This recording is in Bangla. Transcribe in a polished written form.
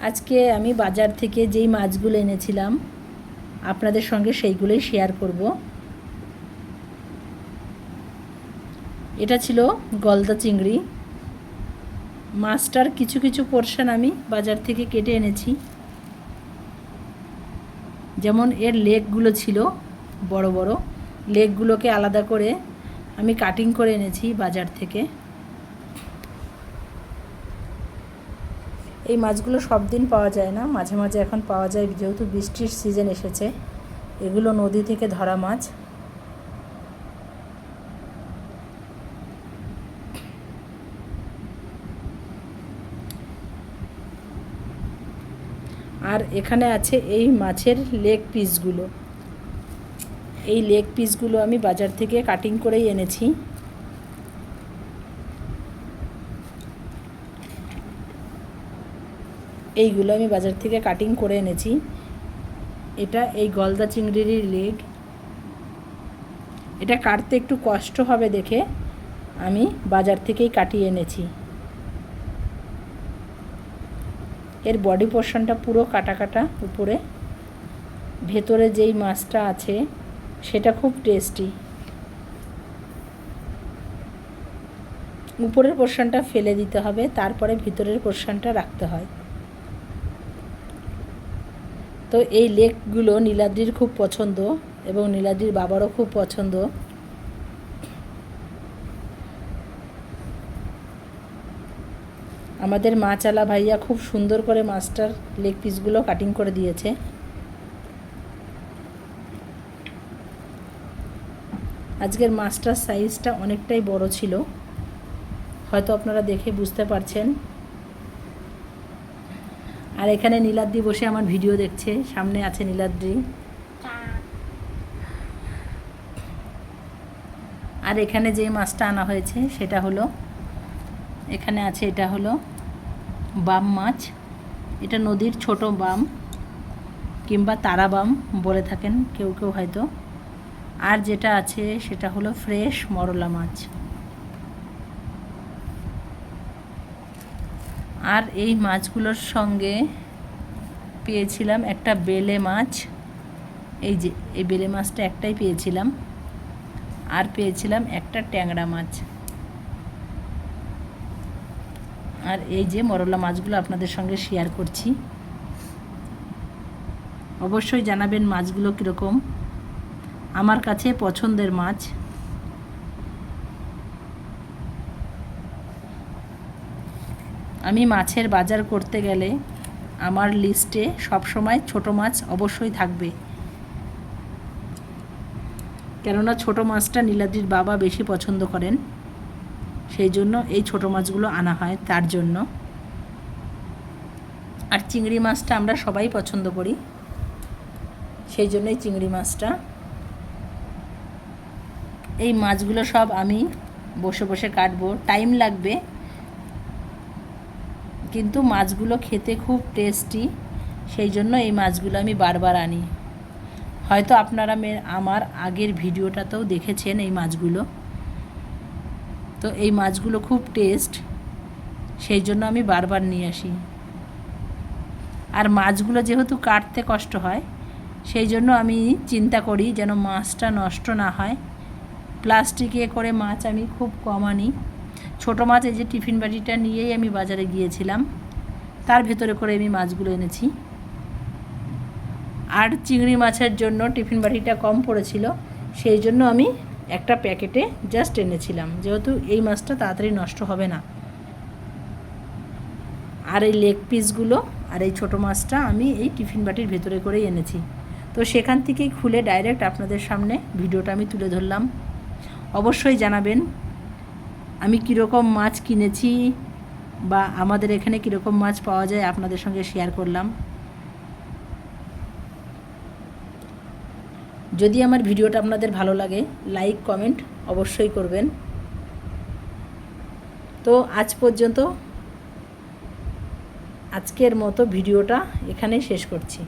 আজকে আমি বাজার থেকে যেই মাছগুলো এনেছিলাম আপনাদের সঙ্গে সেইগুলোই শেয়ার করব। এটা ছিল গলদা চিংড়ি। মাছটার কিছু কিছু পোরশন আমি বাজার থেকে কেটে এনেছি। যেমন এর লেগগুলো ছিল বড় বড়, লেগগুলোকে আলাদা করে আমি কাটিং করে এনেছি বাজার থেকে। এই মাছগুলো সব দিন পাওয়া যায় না, মাঝে মাঝে এখন পাওয়া যায়, যেহেতু বৃষ্টির সিজন এসেছে। এগুলো নদী থেকে ধরা মাছ। আর এখানে আছে এই মাছের লেগ পিসগুলো। এই লেগ পিসগুলো আমি বাজার থেকে কাটিং করেই এনেছি। এইগুলো আমি বাজার থেকে কাটিং করে এনেছি। এটা এই গলদা চিংড়ির লেগ। এটা কাটতে একটু কষ্ট হবে দেখে আমি বাজার থেকেই কাটিয়ে এনেছি। এর বডি পোর্শনটা পুরো কাটা কাটা, উপরে ভেতরে যেই মাছটা আছে সেটা খুব টেস্টি। উপরের পোর্শনটা ফেলে দিতে হবে, তারপরে ভিতরের পোর্শনটা রাখতে হয়। তো এই লেগগুলো নীলাদ্রির খুব পছন্দ এবং নীলাদ্রির বাবারও খুব পছন্দ। আমাদের মাছওয়ালা ভাইয়া খুব সুন্দর করে মাছটার লেগ পিসগুলো কাটিং করে দিয়েছে। আজকের মাছটার সাইজটা অনেকটাই বড় ছিল, হয়তো আপনারা দেখে বুঝতে পারছেন। আর এখানে নীলাদ্রি বসে আমার ভিডিও দেখছে, সামনে আছে নীলাদ্রি। আর এখানে যে মাছটা আনা হয়েছে সেটা হলো, এখানে আছে, এটা হলো বাম মাছ। এটা নদীর ছোট বাম কিংবা তারা বাম বলে থাকেন কেউ কেউ হয়তো। আর যেটা আছে সেটা হলো ফ্রেশ মরলা মাছ। আর এই মাছগুলোর সঙ্গে পেয়েছিলাম একটা বেলে মাছ। এই যে এই বেলে মাছটা একটাই পেয়েছিলাম। আর পেয়েছিলাম একটা ট্যাংরা মাছ। আর এই যে মরলা মাছগুলো আপনাদের সঙ্গে শেয়ার করছি। অবশ্যই জানাবেন মাছগুলো কীরকম। আমার কাছে পছন্দের মাছ। আমি মাছের বাজার করতে গেলে আমার লিস্টে সবসময় ছোট মাছ অবশ্যই থাকবে, কেননা ছোট মাছটা নীলাদ্রির বাবা বেশি পছন্দ করেন, সেই জন্য এই ছোট মাছগুলো আনা হয় তার জন্য। আর চিংড়ি মাছটা আমরা সবাই পছন্দ করি, সেই জন্যই চিংড়ি মাছটা। এই মাছগুলো সব আমি বসে বসে কাটবো, টাইম লাগবে, কিন্তু মাছগুলো খেতে খুব টেস্টি, সেই জন্য এই মাছগুলো আমি বারবার আনি। হয়তো আপনারা আমার আগের ভিডিওটাতেও দেখেছেন এই মাছগুলো। তো এই মাছগুলো খুব টেস্ট, সেই জন্য আমি বারবার নিয়ে আসি। আর মাছগুলো যেহেতু কাটতে কষ্ট হয়, সেই জন্য আমি চিন্তা করি যেন মাছটা নষ্ট না হয়। প্লাস্টিকে করে মাছ আমি খুব কম আনি। ছোটো মাছ এই যে টিফিন বাটিটা নিয়েই আমি বাজারে গিয়েছিলাম, তার ভেতরে করে আমি মাছগুলো এনেছি। আর চিংড়ি মাছের জন্য টিফিন বাটিটা কম পড়েছিল, সেই জন্য আমি একটা প্যাকেটে জাস্ট এনেছিলাম, যেহেতু এই মাছটা তাড়াতাড়ি নষ্ট হবে না। আর এই লেগ পিসগুলো আর এই ছোটো মাছটা আমি এই টিফিন বাটির ভেতরে করেই এনেছি। তো সেখান থেকেই খুলে ডাইরেক্ট আপনাদের সামনে ভিডিওটা আমি তুলে ধরলাম। অবশ্যই জানাবেন আমি কীরকম মাছ কিনেছি বা আমাদের এখানে কীরকম মাছ পাওয়া যায়, আপনাদের সঙ্গে শেয়ার করলাম। যদি আমার ভিডিওটা আপনাদের ভালো লাগে, লাইক কমেন্ট অবশ্যই করবেন। তো আজ পর্যন্ত আজকের মতো ভিডিওটা এখানেই শেষ করছি।